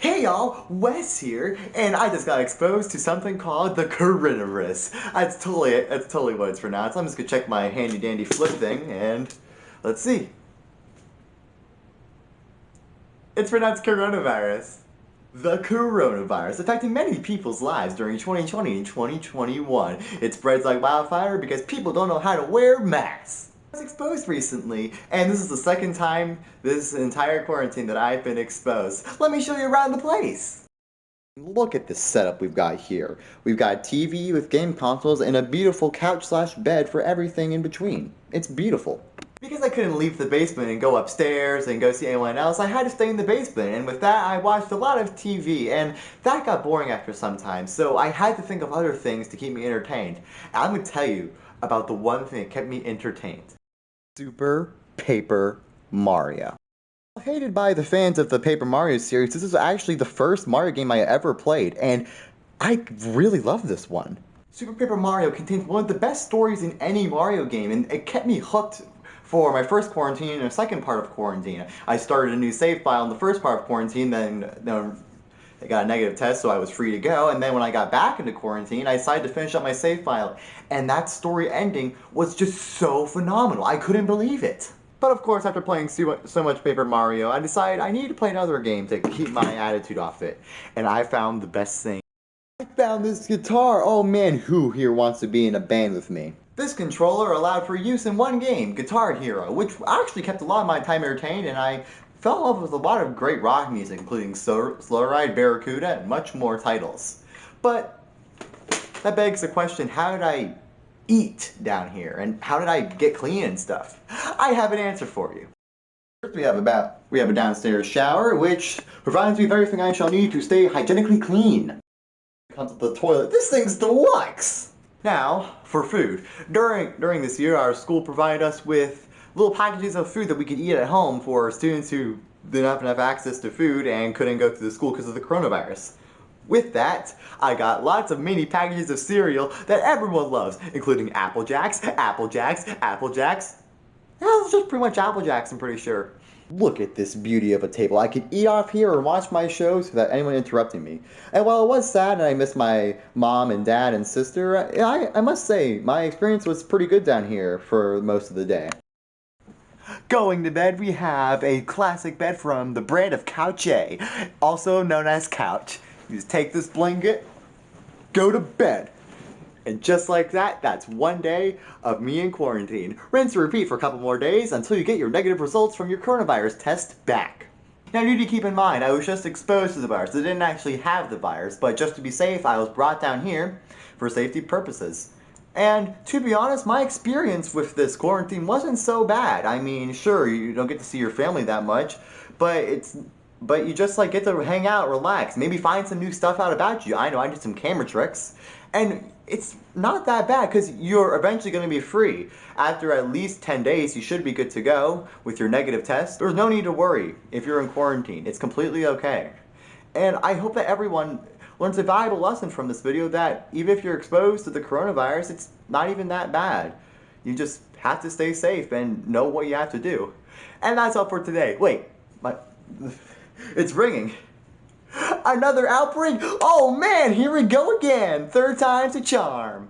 Hey y'all, Wes here, and I just got exposed to something called the Coronachles. That's totally what it's pronounced. I'm just gonna check my handy dandy flip thing, and let's see. It's pronounced coronavirus. The coronavirus affecting many people's lives during 2020 and 2021. It spreads like wildfire because people don't know how to wear masks. I was exposed recently, and this is the second time this entire quarantine that I've been exposed. Let me show you around the place. Look at this setup we've got here. We've got a TV with game consoles and a beautiful couch/bed for everything in between. It's beautiful. Because I couldn't leave the basement and go upstairs and go see anyone else, I had to stay in the basement, and with that I watched a lot of TV, and that got boring after some time, so I had to think of other things to keep me entertained. And I'm going to tell you about the one thing that kept me entertained. Super Paper Mario. Hated by the fans of the Paper Mario series, this is actually the first Mario game I ever played, and I really love this one. Super Paper Mario contains one of the best stories in any Mario game, and it kept me hooked for my first quarantine and the second part of quarantine. I started a new save file in the first part of quarantine, then I got a negative test, so I was free to go, and then when I got back into quarantine, I decided to finish up my save file, and that story ending was just so phenomenal. I couldn't believe it. But of course, after playing so much Paper Mario, I decided I need to play another game to keep my attitude off it, and I found the best thing. I found this guitar! Oh man, who here wants to be in a band with me? This controller allowed for use in one game, Guitar Hero, which actually kept a lot of my time entertained, and I fell in love with a lot of great rock music, including Slow Ride, Barracuda, and much more titles. But that begs the question, how did I eat down here, and how did I get clean and stuff? I have an answer for you. First we have a downstairs shower, which provides me with everything I shall need to stay hygienically clean. Comes with the toilet. This thing's deluxe! Now, for food. During this year, our school provided us with little packages of food that we could eat at home for students who didn't have enough access to food and couldn't go to the school because of the coronavirus. With that, I got lots of mini packages of cereal that everyone loves, including Apple Jacks, Apple Jacks, Apple Jacks. Yeah, it's just pretty much Apple Jacks, I'm pretty sure. Look at this beauty of a table. I could eat off here or watch my shows without anyone interrupting me. And while it was sad and I missed my mom and dad and sister, I must say, my experience was pretty good down here for most of the day. Going to bed, we have a classic bed from the brand of Couch A, also known as Couch. You just take this blanket, go to bed. And just like that, that's one day of me in quarantine. Rinse and repeat for a couple more days until you get your negative results from your coronavirus test back. Now you need to keep in mind, I was just exposed to the virus. I didn't actually have the virus, but just to be safe, I was brought down here for safety purposes. And to be honest, my experience with this quarantine wasn't so bad. I mean, sure, you don't get to see your family that much, but you just like get to hang out, relax, maybe find some new stuff out about you. I know I did some camera tricks, and it's not that bad because you're eventually going to be free. After at least 10 days, you should be good to go with your negative test. There's no need to worry if you're in quarantine. It's completely okay. And I hope that everyone learns a valuable lesson from this video that even if you're exposed to the coronavirus, it's not even that bad. You just have to stay safe and know what you have to do. And that's all for today. Wait, it's ringing. Another outbreak? Oh man, here we go again. Third time's a charm.